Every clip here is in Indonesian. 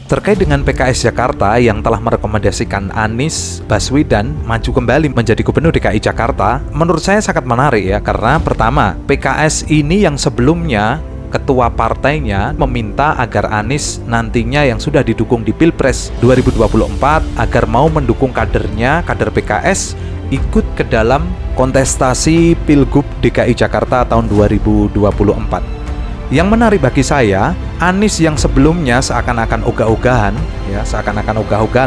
Terkait dengan PKS Jakarta yang telah merekomendasikan Anies Baswedan maju kembali menjadi Gubernur DKI Jakarta, menurut saya sangat menarik ya, karena pertama, PKS ini yang sebelumnya ketua partainya meminta agar Anies nantinya yang sudah didukung di Pilpres 2024 agar mau mendukung kadernya, kader PKS ikut ke dalam kontestasi Pilgub DKI Jakarta tahun 2024. Yang menarik bagi saya, Anies yang sebelumnya seakan-akan ogah-ogahan,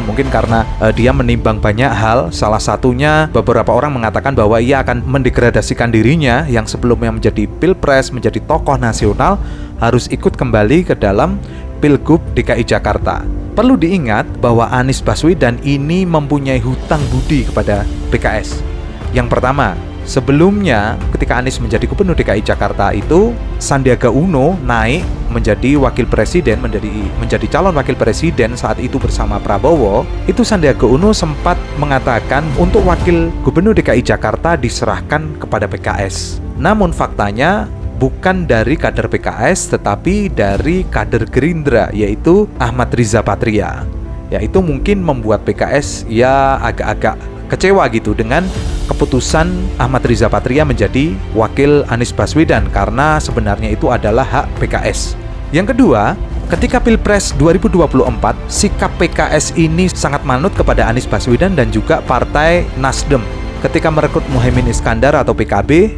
mungkin karena dia menimbang banyak hal. Salah satunya beberapa orang mengatakan bahwa ia akan mendegradasikan dirinya yang sebelumnya menjadi Pilpres, menjadi tokoh nasional, harus ikut kembali ke dalam Pilgub DKI Jakarta. Perlu diingat bahwa Anies Baswedan ini mempunyai hutang budi kepada PKS. Yang pertama, sebelumnya ketika Anies menjadi Gubernur DKI Jakarta itu, Sandiaga Uno naik menjadi wakil presiden, menjadi calon wakil presiden saat itu bersama Prabowo. Itu Sandiaga Uno sempat mengatakan untuk wakil Gubernur DKI Jakarta diserahkan kepada PKS. Namun faktanya bukan dari kader PKS tetapi dari kader Gerindra, yaitu Ahmad Riza Patria. Ya, itu mungkin membuat PKS ya agak-agak kecewa gitu dengan keputusan Ahmad Riza Patria menjadi wakil Anies Baswedan, karena sebenarnya itu adalah hak PKS. Yang kedua, ketika Pilpres 2024, sikap PKS ini sangat manut kepada Anies Baswedan dan juga Partai Nasdem ketika merekrut Muhaimin Iskandar atau PKB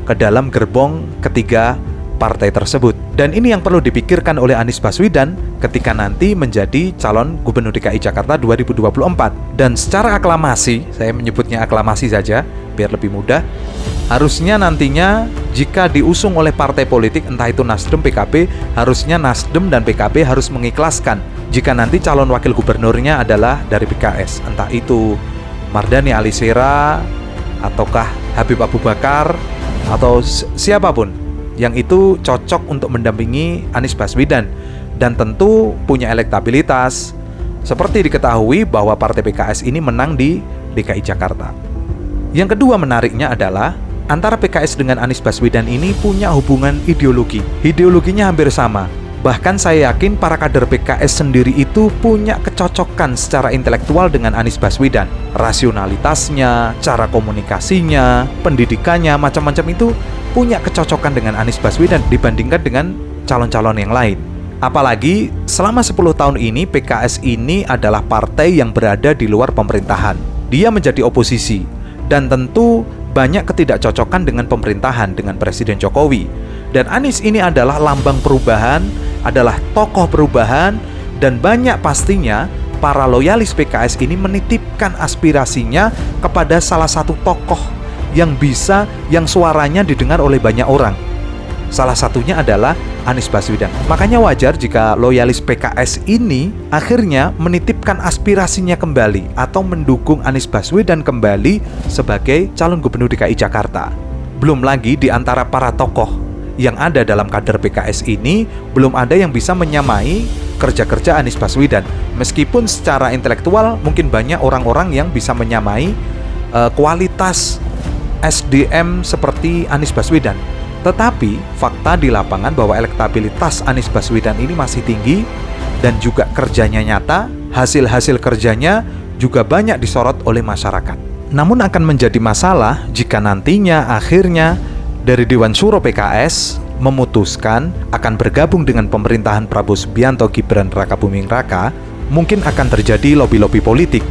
ke dalam gerbong ketiga partai tersebut. Dan ini yang perlu dipikirkan oleh Anies Baswedan ketika nanti menjadi calon Gubernur DKI Jakarta 2024. Dan secara aklamasi, saya menyebutnya aklamasi saja biar lebih mudah, harusnya nantinya jika diusung oleh partai politik, entah itu Nasdem, PKB, harusnya Nasdem dan PKB harus mengikhlaskan jika nanti calon wakil gubernurnya adalah dari PKS, entah itu Mardhani Alisera ataukah Habib Abu Bakar atau siapapun yang itu cocok untuk mendampingi Anies Baswedan dan tentu punya elektabilitas. Seperti diketahui bahwa partai PKS ini menang di DKI Jakarta. Yang kedua menariknya adalah antara PKS dengan Anies Baswedan ini punya hubungan ideologi. Ideologinya hampir sama. Bahkan saya yakin para kader PKS sendiri itu punya kecocokan secara intelektual dengan Anies Baswedan. Rasionalitasnya, cara komunikasinya, pendidikannya, macam-macam itu punya kecocokan dengan Anies Baswedan dibandingkan dengan calon-calon yang lain. Apalagi selama 10 tahun ini PKS ini adalah partai yang berada di luar pemerintahan. Dia menjadi oposisi dan tentu banyak ketidakcocokan dengan pemerintahan, dengan Presiden Jokowi. Dan Anies ini adalah lambang perubahan, adalah tokoh perubahan, dan banyak pastinya para loyalis PKS ini menitipkan aspirasinya kepada salah satu tokoh yang suaranya didengar oleh banyak orang. Salah satunya adalah Anies Baswedan. Makanya wajar jika loyalis PKS ini akhirnya menitipkan aspirasinya kembali atau mendukung Anies Baswedan kembali sebagai calon Gubernur DKI Jakarta. Belum lagi di antara para tokoh yang ada dalam kader PKS ini, belum ada yang bisa menyamai kerja-kerja Anies Baswedan. Meskipun secara intelektual mungkin banyak orang-orang yang bisa menyamai kualitas SDM seperti Anies Baswedan. Tetapi fakta di lapangan bahwa elektabilitas Anies Baswedan ini masih tinggi dan juga kerjanya nyata, hasil-hasil kerjanya juga banyak disorot oleh masyarakat. Namun akan menjadi masalah jika nantinya akhirnya dari Dewan Syuro PKS memutuskan akan bergabung dengan pemerintahan Prabowo Subianto Gibran Rakabuming Raka, mungkin akan terjadi lobby-lobby politik.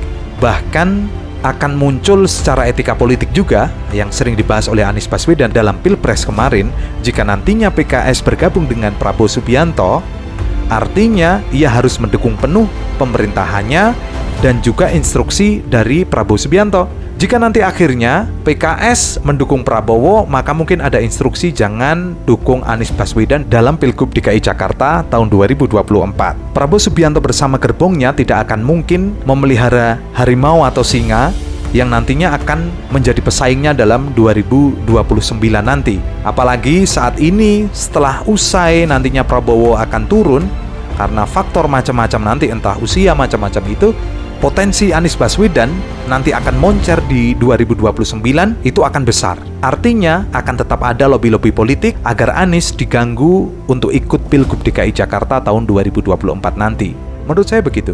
Bahkan akan muncul secara etika politik juga yang sering dibahas oleh Anies Baswedan dalam Pilpres kemarin. Jika nantinya PKS bergabung dengan Prabowo Subianto, artinya ia harus mendukung penuh pemerintahannya dan juga instruksi dari Prabowo Subianto. Jika nanti akhirnya PKS mendukung Prabowo, maka mungkin ada instruksi jangan dukung Anies Baswedan dalam Pilgub DKI Jakarta tahun 2024. Prabowo Subianto bersama gerbongnya tidak akan mungkin memelihara harimau atau singa yang nantinya akan menjadi pesaingnya dalam 2029 nanti. Apalagi saat ini setelah usai nantinya Prabowo akan turun karena faktor macam-macam nanti, entah usia macam-macam itu, potensi Anies Baswedan nanti akan moncer di 2029 itu akan besar. Artinya akan tetap ada lobby-lobby politik agar Anies diganggu untuk ikut Pilgub DKI Jakarta tahun 2024 nanti. Menurut saya begitu.